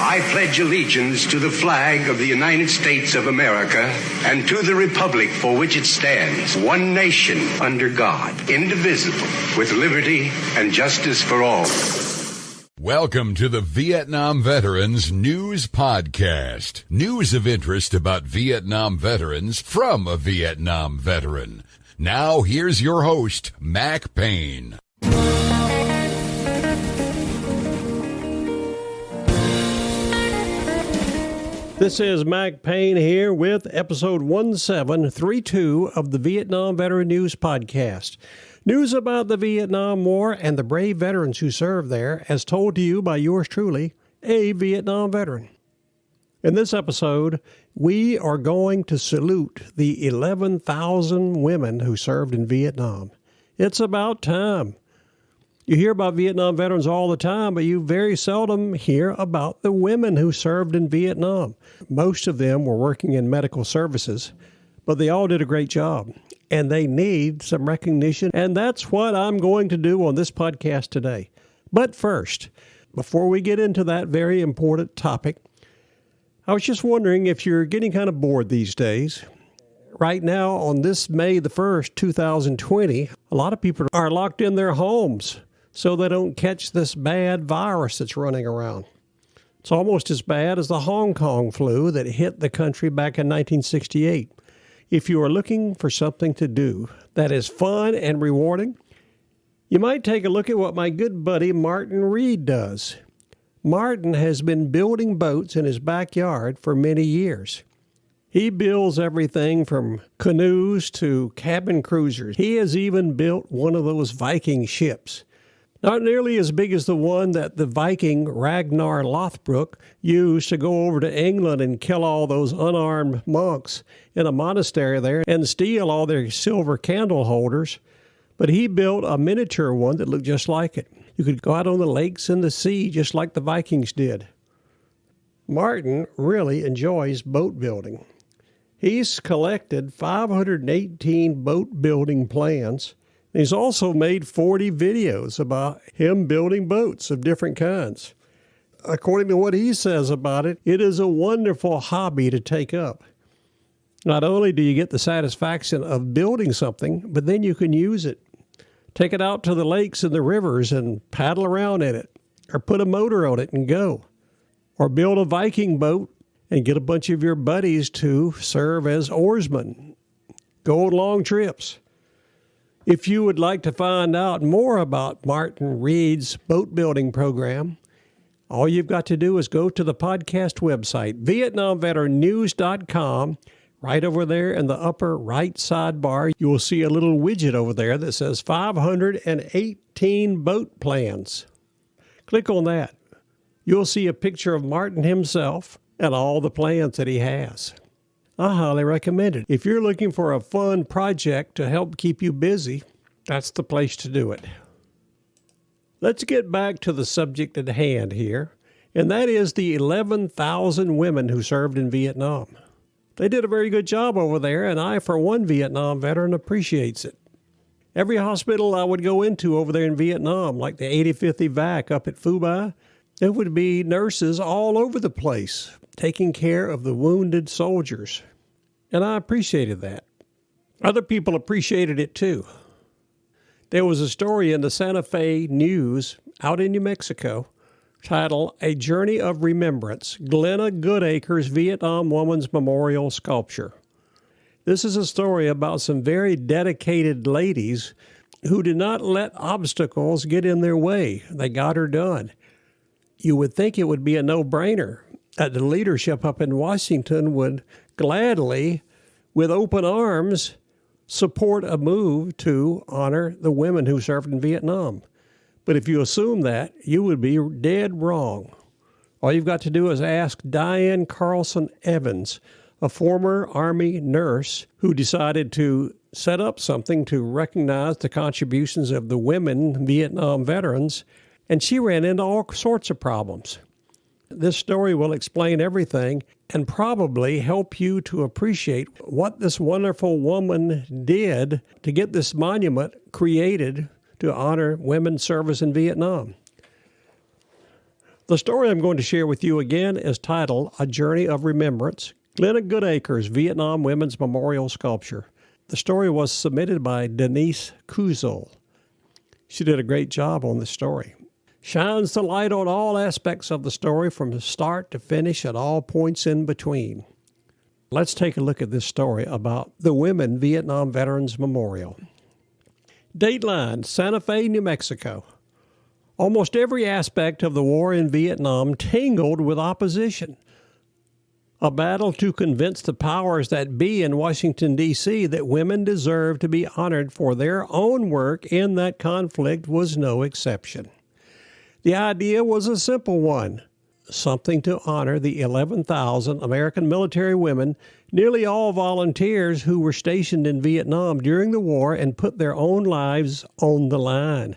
I pledge allegiance to the flag of the United States of America and to the republic for which it stands, one nation under God, indivisible, with liberty and justice for all. Welcome to the Vietnam Veterans News Podcast. News of interest about Vietnam veterans from a Vietnam veteran. Now here's your host, Mac Payne. This is Mac Payne here with episode 1732 of the Vietnam Veteran News Podcast. News about the Vietnam War and the brave veterans who served there, as told to you by yours truly, a Vietnam veteran. In this episode, we are going to salute the 11,000 women who served in Vietnam. It's about time. You hear about Vietnam veterans all the time, but you very seldom hear about the women who served in Vietnam. Most of them were working in medical services, but they all did a great job, and they need some recognition, and that's what I'm going to do on this podcast today. But first, before we get into that very important topic, I was just wondering if you're getting kind of bored these days. Right now, on this May the 1st, 2020, a lot of people are locked in their homes so they don't catch this bad virus that's running around. It's almost as bad as the Hong Kong flu that hit the country back in 1968. If you are looking for something to do that is fun and rewarding, you might take a look at what my good buddy Martin Reed does. Martin has been building boats in his backyard for many years. He builds everything from canoes to cabin cruisers. He has even built one of those Viking ships. Not nearly as big as the one that the Viking Ragnar Lothbrok used to go over to England and kill all those unarmed monks in a monastery there and steal all their silver candle holders. But he built a miniature one that looked just like it. You could go out on the lakes and the sea just like the Vikings did. Martin really enjoys boat building. He's collected 518 boat building plans. He's also made 40 videos about him building boats of different kinds. According to what he says about it, it is a wonderful hobby to take up. Not only do you get the satisfaction of building something, but then you can use it. Take it out to the lakes and the rivers and paddle around in it, or put a motor on it and go. Or build a Viking boat and get a bunch of your buddies to serve as oarsmen. Go on long trips. If you would like to find out more about Martin Reed's boat building program, all you've got to do is go to the podcast website, VietnamVeteranNews.com. Right over there in the upper right sidebar, you will see a little widget over there that says 518 boat plans. Click on that. You'll see a picture of Martin himself and all the plans that he has. I highly recommend it. If you're looking for a fun project to help keep you busy, that's the place to do it. Let's get back to the subject at hand here, and that is the 11,000 women who served in Vietnam. They did a very good job over there, and I, for one Vietnam veteran, appreciates it. Every hospital I would go into over there in Vietnam, like the 85th Evac up at Phu Bai, there would be nurses all over the place taking care of the wounded soldiers. And I appreciated that. Other people appreciated it too. There was a story in the Santa Fe News out in New Mexico titled A Journey of Remembrance, Glenna Goodacre's Vietnam Woman's Memorial Sculpture. This is a story about some very dedicated ladies who did not let obstacles get in their way. They got her done. You would think it would be a no-brainer that the leadership up in Washington would gladly, with open arms, support a move to honor the women who served in Vietnam. But if you assume that, you would be dead wrong. All you've got to do is ask Diane Carlson Evans, a former Army nurse who decided to set up something to recognize the contributions of the women Vietnam veterans, and she ran into all sorts of problems. This story will explain everything and probably help you to appreciate what this wonderful woman did to get this monument created to honor women's service in Vietnam. The story I'm going to share with you again is titled A Journey of Remembrance, Glenna Goodacre's Vietnam Women's Memorial Sculpture. The story was submitted by Denise Kuzel. She did a great job on the story. Shines the light on all aspects of the story from start to finish at all points in between. Let's take a look at this story about the Women Vietnam Veterans Memorial. Dateline, Santa Fe, New Mexico. Almost every aspect of the war in Vietnam tingled with opposition. A battle to convince the powers that be in Washington, D.C. that women deserve to be honored for their own work in that conflict was no exception. The idea was a simple one, something to honor the 11,000 American military women, nearly all volunteers who were stationed in Vietnam during the war and put their own lives on the line.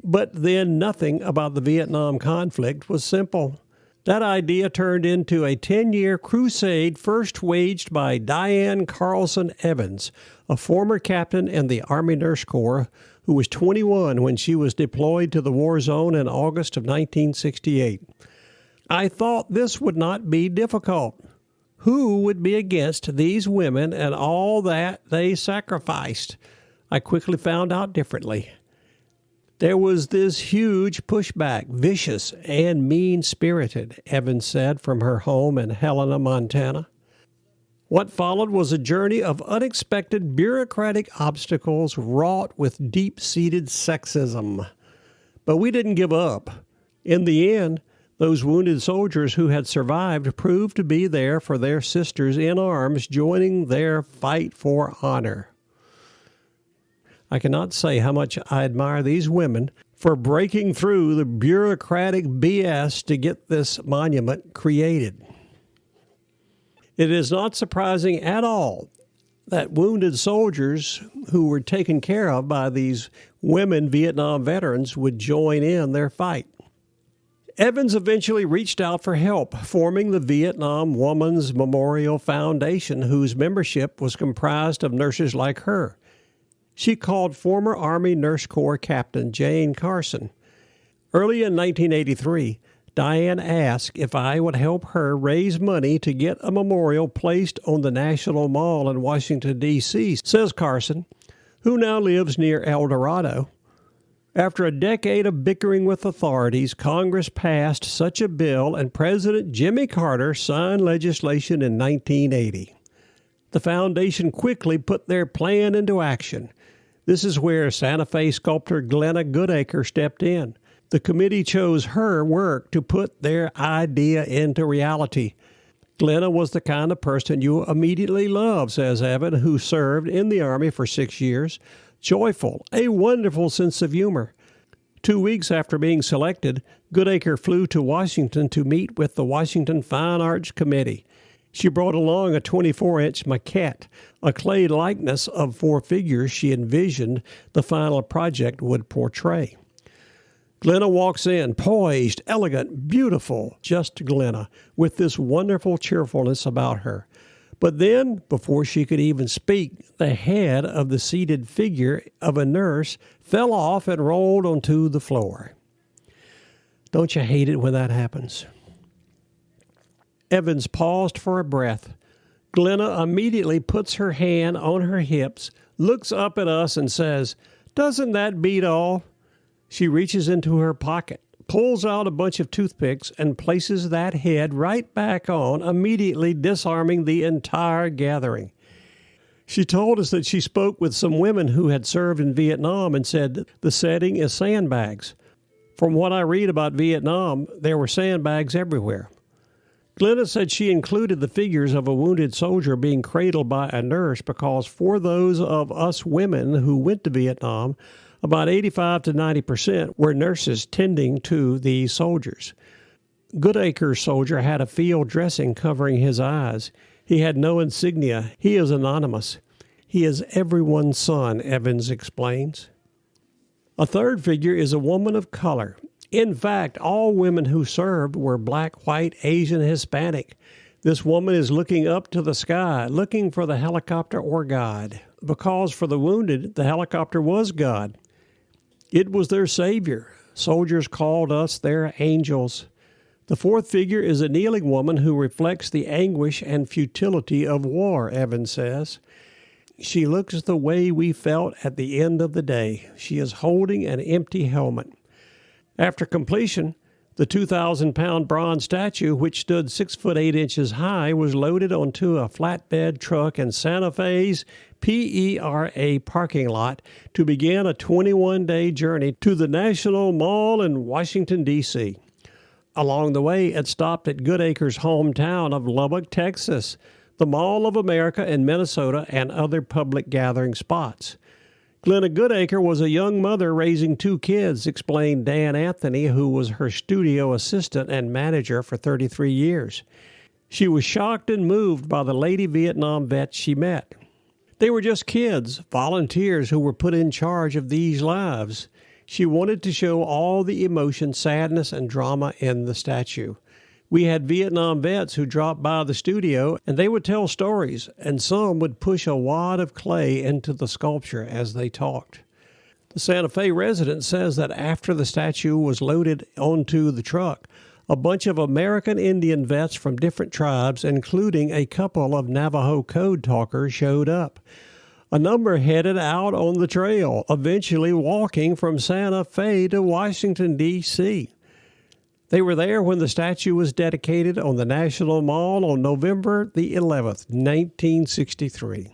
But then nothing about the Vietnam conflict was simple. That idea turned into a 10-year crusade first waged by Diane Carlson Evans, a former captain in the Army Nurse Corps who was 21 when she was deployed to the war zone in August of 1968. I thought this would not be difficult. Who would be against these women and all that they sacrificed? I quickly found out differently. There was this huge pushback, vicious and mean-spirited, Evans said from her home in Helena, Montana. What followed was a journey of unexpected bureaucratic obstacles wrought with deep-seated sexism. But we didn't give up. In the end, those wounded soldiers who had survived proved to be there for their sisters in arms, joining their fight for honor. I cannot say how much I admire these women for breaking through the bureaucratic BS to get this monument created. It is not surprising at all that wounded soldiers who were taken care of by these women Vietnam veterans would join in their fight. Evans eventually reached out for help, forming the Vietnam Women's Memorial Foundation, whose membership was comprised of nurses like her. She called former Army Nurse Corps Captain Diane Carlson. Early in 1983, Diane asked if I would help her raise money to get a memorial placed on the National Mall in Washington, D.C., says Carson, who now lives near El Dorado. After a decade of bickering with authorities, Congress passed such a bill and President Jimmy Carter signed legislation in 1980. The foundation quickly put their plan into action. This is where Santa Fe sculptor Glenna Goodacre stepped in. The committee chose her work to put their idea into reality. Glenna was the kind of person you immediately love, says Evan, who served in the Army for 6 years. Joyful, a wonderful sense of humor. 2 weeks after being selected, Goodacre flew to Washington to meet with the Washington Fine Arts Committee. She brought along a 24-inch maquette, a clay likeness of 4 figures she envisioned the final project would portray. Glenna walks in, poised, elegant, beautiful, just Glenna, with this wonderful cheerfulness about her. But then, before she could even speak, the head of the seated figure of a nurse fell off and rolled onto the floor. Don't you hate it when that happens? Evans paused for a breath. Glenna immediately puts her hand on her hips, looks up at us and says, "Doesn't that beat all?" She reaches into her pocket, pulls out a bunch of toothpicks, and places that head right back on, immediately disarming the entire gathering. She told us that she spoke with some women who had served in Vietnam and said the setting is sandbags. From what I read about Vietnam, there were sandbags everywhere. Glenna said she included the figures of a wounded soldier being cradled by a nurse because for those of us women who went to Vietnam, about 85 to 90% were nurses tending to these soldiers. Goodacre's soldier had a field dressing covering his eyes. He had no insignia. He is anonymous. He is everyone's son, Evans explains. A third figure is a woman of color. In fact, all women who served were black, white, Asian, Hispanic. This woman is looking up to the sky, looking for the helicopter or God, because for the wounded, the helicopter was God. It was their savior. Soldiers called us their angels. The fourth figure is a kneeling woman who reflects the anguish and futility of war, Evans says. She looks the way we felt at the end of the day. She is holding an empty helmet. After completion, the 2,000-pound bronze statue, which stood 6 foot 8 inches high, was loaded onto a flatbed truck in Santa Fe's PERA parking lot to begin a 21-day journey to the National Mall in Washington, D.C. Along the way, it stopped at Goodacre's hometown of Lubbock, Texas, the Mall of America in Minnesota, and other public gathering spots. Glenna Goodacre was a young mother raising 2 kids, explained Dan Anthony, who was her studio assistant and manager for 33 years. She was shocked and moved by the lady Vietnam vets she met. They were just kids, volunteers who were put in charge of these lives. She wanted to show all the emotion, sadness, and drama in the statue. We had Vietnam vets who dropped by the studio, and they would tell stories, and some would push a wad of clay into the sculpture as they talked. The Santa Fe resident says that after the statue was loaded onto the truck, a bunch of American Indian vets from different tribes, including a couple of Navajo code talkers, showed up. A number headed out on the trail, eventually walking from Santa Fe to Washington, D.C. They were there when the statue was dedicated on the National Mall on November the 11th, 1963.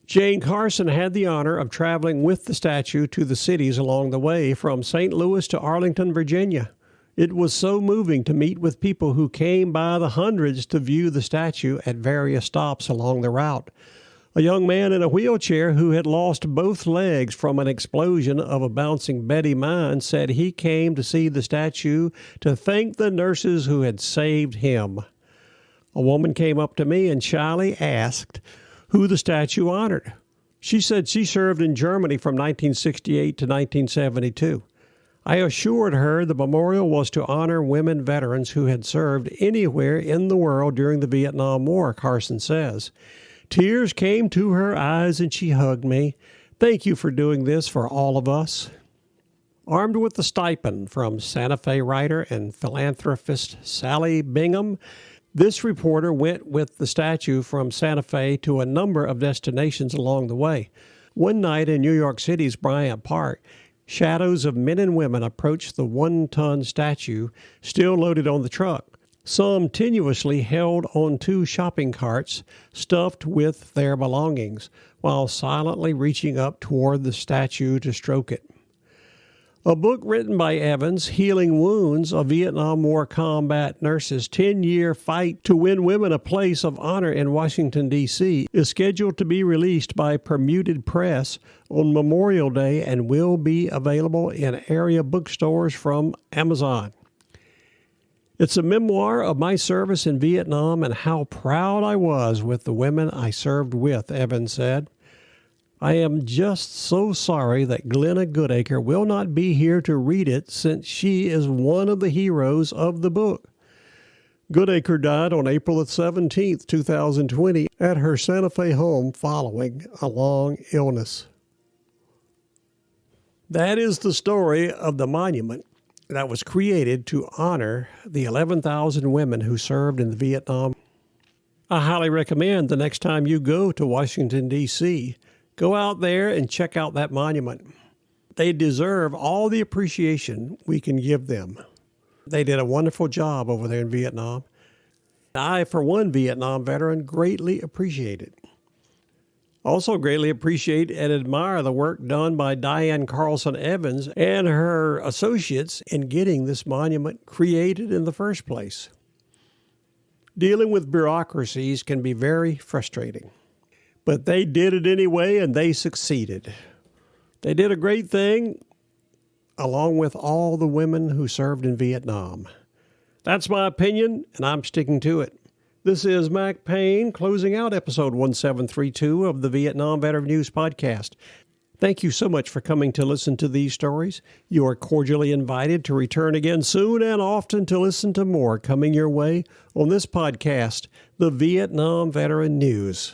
Jane Carson had the honor of traveling with the statue to the cities along the way from St. Louis to Arlington, Virginia. It was so moving to meet with people who came by the hundreds to view the statue at various stops along the route. A young man in a wheelchair who had lost both legs from an explosion of a bouncing Betty mine said he came to see the statue to thank the nurses who had saved him. A woman came up to me and shyly asked who the statue honored. She said she served in Germany from 1968 to 1972. I assured her the memorial was to honor women veterans who had served anywhere in the world during the Vietnam War, Carson says. Tears came to her eyes and she hugged me. Thank you for doing this for all of us. Armed with the stipend from Santa Fe writer and philanthropist Sally Bingham, this reporter went with the statue from Santa Fe to a number of destinations along the way. One night in New York City's Bryant Park, shadows of men and women approached the 1-ton statue still loaded on the truck. Some tenuously held on 2 shopping carts stuffed with their belongings, while silently reaching up toward the statue to stroke it. A book written by Evans, Healing Wounds, a Vietnam War combat nurse's 10-year fight to win women a place of honor in Washington, D.C., is scheduled to be released by Permuted Press on Memorial Day and will be available in area bookstores from Amazon. It's a memoir of my service in Vietnam and how proud I was with the women I served with, Evans said. I am just so sorry that Glenna Goodacre will not be here to read it since she is one of the heroes of the book. Goodacre died on April 17, 2020, at her Santa Fe home following a long illness. That is the story of the monument that was created to honor the 11,000 women who served in Vietnam. I highly recommend the next time you go to Washington, D.C., go out there and check out that monument. They deserve all the appreciation we can give them. They did a wonderful job over there in Vietnam. I, for one Vietnam veteran, greatly appreciate it. Also greatly appreciate and admire the work done by Diane Carlson Evans and her associates in getting this monument created in the first place. Dealing with bureaucracies can be very frustrating, but they did it anyway and they succeeded. They did a great thing along with all the women who served in Vietnam. That's my opinion, and I'm sticking to it. This is Mac Payne closing out episode 1732 of the Vietnam Veteran News Podcast. Thank you so much for coming to listen to these stories. You are cordially invited to return again soon and often to listen to more coming your way on this podcast, the Vietnam Veteran News.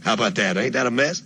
How about that? Ain't that a mess?